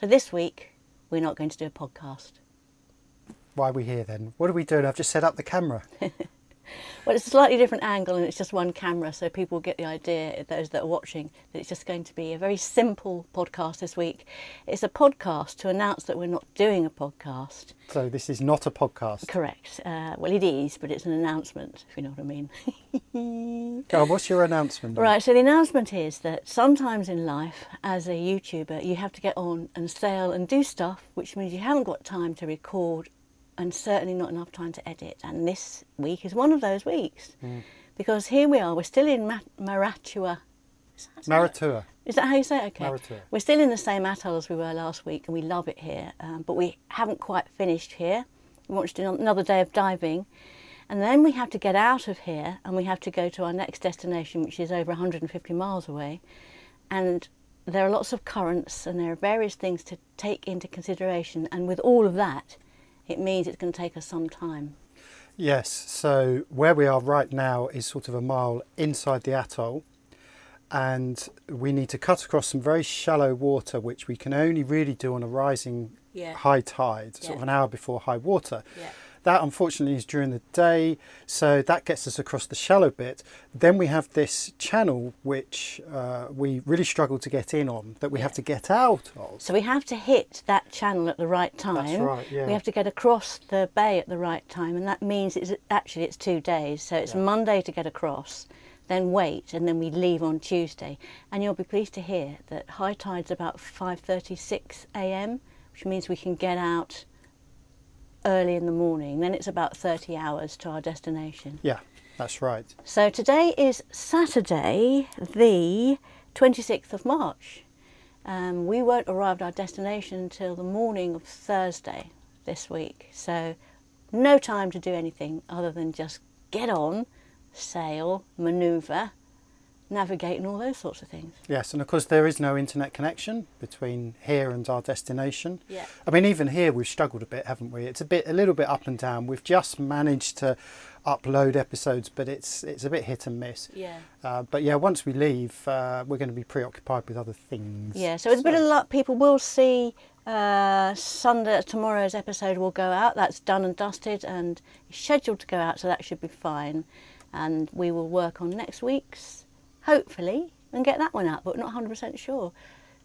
So this week, we're not going to do a podcast. Why are we here then? What are we doing? I've just set up the camera. Well, it's a slightly different angle and it's just one camera, so people get the idea, those that are watching, that it's just going to be a very simple podcast this week. It's a podcast to announce that we're not doing a podcast. So this is not a podcast? Correct. Well, it is, but it's an announcement, if you know what I mean. Oh, what's your announcement? Right, so the announcement is that sometimes in life, as a YouTuber, you have to get on and sail and do stuff, which means you haven't got time to record and certainly not enough time to edit. And this week is one of those weeks. Because here we are, we're still in Maratua. Maratua. Is that how you say it? Okay. Maratua. We're still in the same atoll as we were last week and we love it here. But we haven't quite finished here. We want to do another day of diving. And then we have to get out of here and we have to go to our next destination, which is over 150 miles away. And there are lots of currents and there are various things to take into consideration. And with all of that, it means it's going to take us some time. Yes, so where we are right now is sort of a mile inside the atoll, and we need to cut across some very shallow water, which we can only really do on a rising high tide, sort of an hour before high water. That unfortunately is during the day, so that gets us across the shallow bit. Then we have this channel which we really struggle to get in on, that we have to get out of. So we have to hit that channel at the right time. That's right, yeah. We have to get across the bay at the right time, and that means it's 2 days. So it's Monday to get across, then wait, and then we leave on Tuesday. And you'll be pleased to hear that high tide's about 5:36 a.m, which means we can get out early in the morning. Then it's about 30 hours to our destination. Yeah, that's right. So today is Saturday, the 26th of March. We won't arrive at our destination until the morning of Thursday this week. So no time to do anything other than just get on, sail, manoeuvre, navigate and all those sorts of things. Yes, and of course there is no internet connection between here and our destination. Yeah. I mean, even here we've struggled a bit, haven't we? It's a little bit up and down. We've just managed to upload episodes, but it's a bit hit and miss. Yeah. But yeah, once we leave, we're going to be preoccupied with other things. Yeah, so with a bit of luck, people will see tomorrow's episode will go out. That's done and dusted and scheduled to go out, so that should be fine. And we will work on next week's, hopefully, and get that one out, but not 100% sure.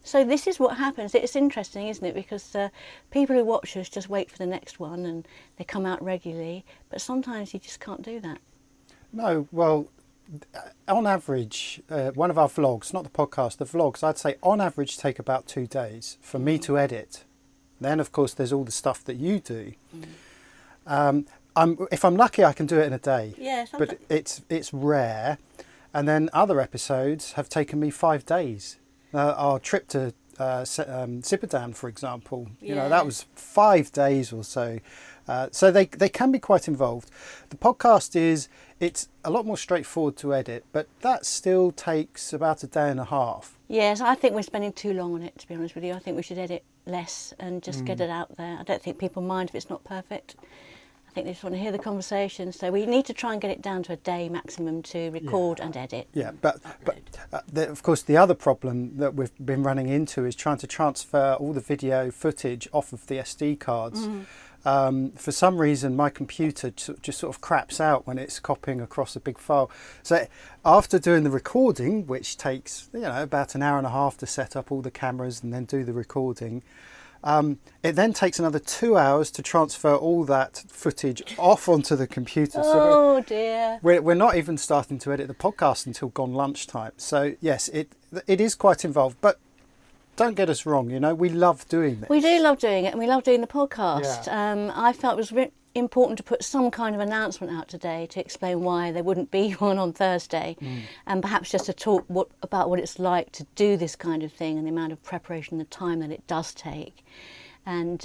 So this is what happens. It's interesting, isn't it? Because people who watch us just wait for the next one and they come out regularly, but sometimes you just can't do that. No, well, on average, one of our vlogs, not the podcast, the vlogs, I'd say on average take about 2 days for me to edit. Then, of course, there's all the stuff that you do. If I'm lucky, I can do it in a day. Yeah, but it's rare. And then other episodes have taken me 5 days. Our trip to Zipadan, for example, you know, that was 5 days or so. So they can be quite involved. The podcast it's a lot more straightforward to edit, but that still takes about a day and a half. Yes, I think we're spending too long on it, to be honest with you. I think we should edit less and just get it out there. I don't think people mind if it's not perfect. I think they just want to hear the conversation, so we need to try and get it down to a day maximum to record and edit. Yeah, but of course the other problem that we've been running into is trying to transfer all the video footage off of the SD cards. For some reason my computer just sort of craps out when it's copying across a big file. So after doing the recording, which takes about an hour and a half to set up all the cameras and then do the recording, it then takes another 2 hours to transfer all that footage off onto the computer. Oh dear. We're not even starting to edit the podcast until gone lunchtime. So yes, it is quite involved, but don't get us wrong, we love doing this. We do love doing it and we love doing the podcast. Yeah. I felt it was important to put some kind of announcement out today to explain why there wouldn't be one on Thursday, and perhaps just to talk about what it's like to do this kind of thing and the amount of preparation and the time that it does take. And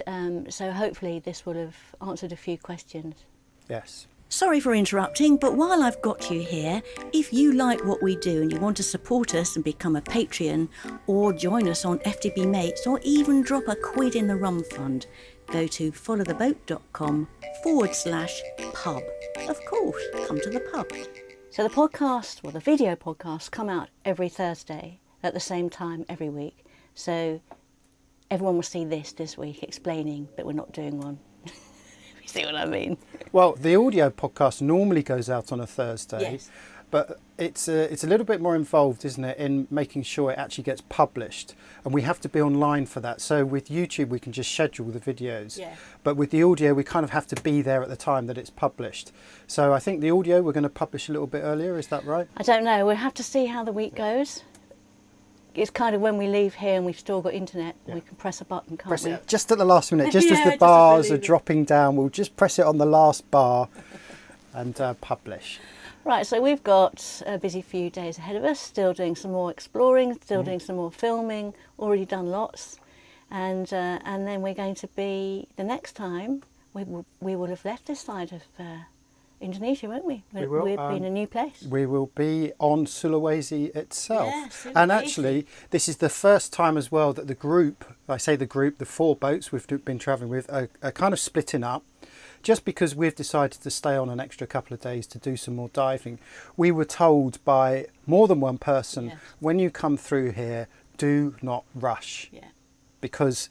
so hopefully this will have answered a few questions. Yes. Sorry for interrupting, but while I've got you here, if you like what we do and you want to support us and become a Patreon, or join us on FTB Mates, or even drop a quid in the rum fund, go to followtheboat.com/pub. Of course, come to the pub. So the podcast, the video podcasts come out every Thursday at the same time every week. So everyone will see this week explaining that we're not doing one. You see what I mean? Well, the audio podcast normally goes out on a Thursday, Yes. but it's a little bit more involved, isn't it, in making sure it actually gets published, and we have to be online for that. So with YouTube we can just schedule the videos, Yeah. but with the audio we kind of have to be there at the time that it's published. So I think the audio we're going to publish a little bit earlier, is that right? I don't know, we'll have to see how the week goes. It's kind of when we leave here and we've still got internet, we can press a button, can't Press we? it just at the last minute, just Yeah, as just the as bars we're are leaving. dropping down, we'll just press it on the last bar and publish. Right, so we've got a busy few days ahead of us, still doing some more exploring, still doing some more filming, already done lots. And then we're going to be, the next time, we will have left this side of Indonesia, won't we? We will, We'll be in a new place. We will be on Sulawesi itself. Yeah, Sulawesi. And actually, this is the first time as well that the group, I say the group, the 4 boats we've been travelling with are kind of splitting up. Just because we've decided to stay on an extra couple of days to do some more diving. We were told by more than one person, Yes. when you come through here, do not rush. Yeah. Because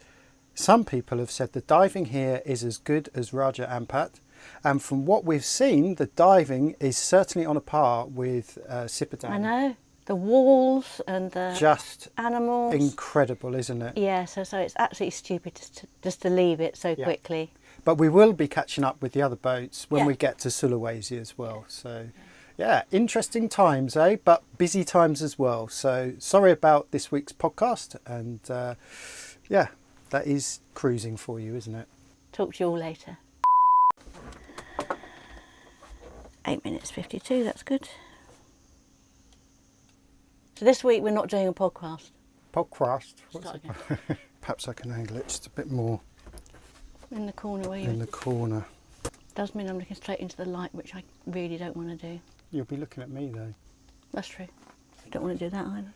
some people have said the diving here is as good as Raja Ampat. And from what we've seen, the diving is certainly on a par with Sipadang. I know, the walls and the Just animals. incredible, isn't it? Yeah, so it's absolutely stupid just to leave it so Yeah. quickly. But we will be catching up with the other boats when Yeah. we get to Sulawesi as well. So, yeah, interesting times, eh? But busy times as well. So, sorry about this week's podcast. And, yeah, that is cruising for you, isn't it? Talk to you all later. 8 minutes 52, that's good. So this week we're not doing a podcast. Podcast. Start It? again. Perhaps I can angle it just a bit more In the corner where you in the corner. does mean I'm looking straight into the light, which I really don't want to do. You'll be looking at me though. That's true. I don't want to do that either.